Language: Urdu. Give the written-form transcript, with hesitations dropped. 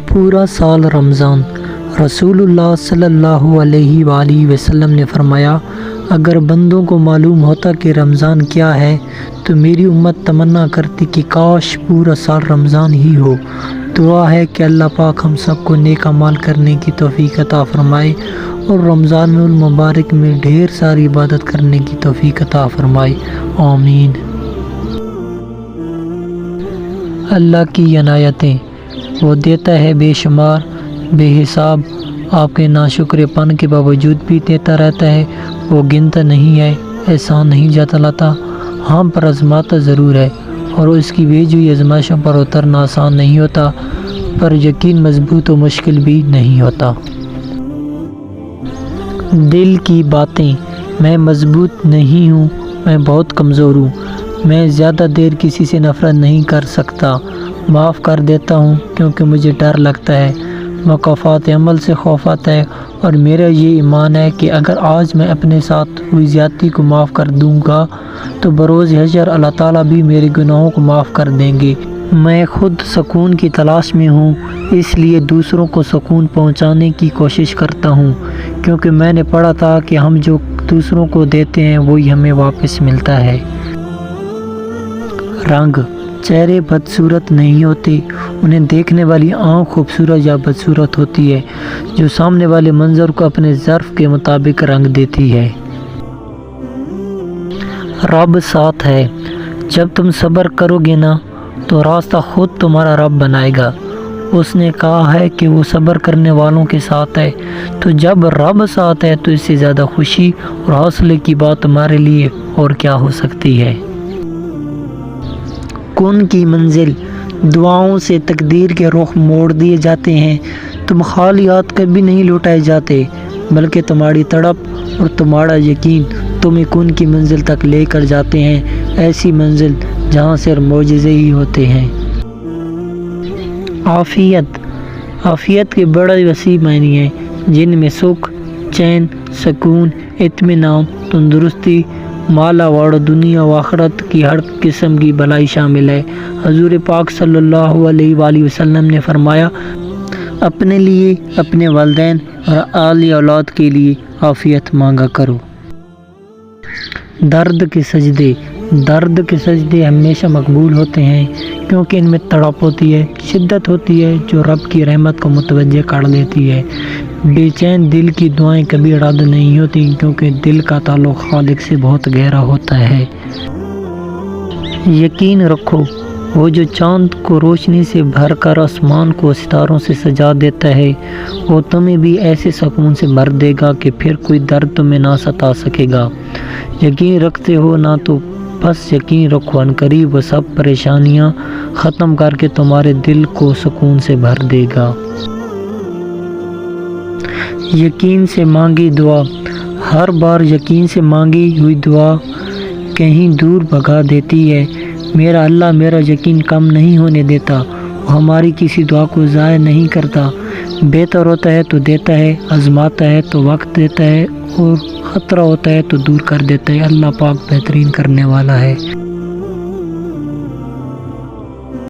پورا سال رمضان۔ رسول اللہ صلی اللہ علیہ وآلہ وسلم نے فرمایا، اگر بندوں کو معلوم ہوتا کہ رمضان کیا ہے تو میری امت تمنا کرتی کہ کاش پورا سال رمضان ہی ہو۔ دعا ہے کہ اللہ پاک ہم سب کو نیک اعمال کرنے کی توفیق عطا فرمائے اور رمضان المبارک میں ڈھیر ساری عبادت کرنے کی توفیق عطا فرمائے، آمین۔ اللہ کی عنایتیں، وہ دیتا ہے بے شمار بے حساب، آپ کے ناشکر پن کے باوجود بھی دیتا رہتا ہے، وہ گنتا نہیں ہے، احسان نہیں جتلاتا، ہم پر آزماتا ضرور ہے اور اس کی بھیجی ہوئی آزمائشوں پر اترنا آسان نہیں ہوتا، پر یقین مضبوط و مشکل بھی نہیں ہوتا۔ دل کی باتیں، میں مضبوط نہیں ہوں، میں بہت کمزور ہوں، میں زیادہ دیر کسی سے نفرت نہیں کر سکتا، معاف کر دیتا ہوں کیونکہ مجھے ڈر لگتا ہے، مکافات عمل سے خوف آتا ہے، اور میرا یہ ایمان ہے کہ اگر آج میں اپنے ساتھ ہوئی زیادتی کو معاف کر دوں گا تو بروز حشر اللہ تعالیٰ بھی میرے گناہوں کو معاف کر دیں گے۔ میں خود سکون کی تلاش میں ہوں، اس لیے دوسروں کو سکون پہنچانے کی کوشش کرتا ہوں، کیونکہ میں نے پڑھا تھا کہ ہم جو دوسروں کو دیتے ہیں وہی ہمیں واپس ملتا ہے۔ رنگ، چہرے بدصورت نہیں ہوتے، انہیں دیکھنے والی آنکھ خوبصورت یا بدصورت ہوتی ہے جو سامنے والے منظر کو اپنے ظرف کے مطابق رنگ دیتی ہے۔ رب ساتھ ہے، جب تم صبر کرو گے نا تو راستہ خود تمہارا رب بنائے گا، اس نے کہا ہے کہ وہ صبر کرنے والوں کے ساتھ ہے، تو جب رب ساتھ ہے تو اس سے زیادہ خوشی اور حوصلے کی بات تمہارے لیے اور کیا ہو سکتی ہے۔ کن کی منزل، دعاؤں سے تقدیر کے رخ موڑ دیے جاتے ہیں، تم خالی ہاتھ کبھی نہیں لوٹائے جاتے، بلکہ تمہاری تڑپ اور تمہارا یقین تمہیں کن کی منزل تک لے کر جاتے ہیں، ایسی منزل جہاں صرف معجزے ہی ہوتے ہیں۔ عافیت، عافیت کے بڑے وسیع معنی ہیں جن میں سکھ، چین، سکون، اطمینان، تندرستی، مالا واڑ دنیا و آخرت کی ہر قسم کی بھلائی شامل ہے۔ حضور پاک صلی اللہ علیہ وآلہ وسلم نے فرمایا، اپنے لیے، اپنے والدین اور اعلی اولاد کے لیے عافیت مانگا کرو۔ درد کے سجدے، درد کے سجدے ہمیشہ مقبول ہوتے ہیں کیونکہ ان میں تڑپ ہوتی ہے، شدت ہوتی ہے جو رب کی رحمت کو متوجہ کر دیتی ہے۔ بے چین دل کی دعائیں کبھی رد نہیں ہوتی کیونکہ دل کا تعلق خالق سے بہت گہرا ہوتا ہے۔ یقین رکھو، وہ جو چاند کو روشنی سے بھر کر آسمان کو ستاروں سے سجا دیتا ہے، وہ تمہیں بھی ایسے سکون سے بھر دے گا کہ پھر کوئی درد تمہیں نہ ستا سکے گا۔ یقین رکھتے ہو نہ تو بس یقین رکھو، عنقریب وہ سب پریشانیاں ختم کر کے تمہارے دل کو سکون سے بھر دے گا۔ یقین سے مانگی دعا، ہر بار یقین سے مانگی ہوئی دعا کہیں دور بھگا دیتی ہے۔ میرا اللہ میرا یقین کم نہیں ہونے دیتا، وہ ہماری کسی دعا کو ضائع نہیں کرتا، بہتر ہوتا ہے تو دیتا ہے، آزماتا ہے تو وقت دیتا ہے، اور خطرہ ہوتا ہے تو دور کر دیتا ہے۔ اللہ پاک بہترین کرنے والا ہے۔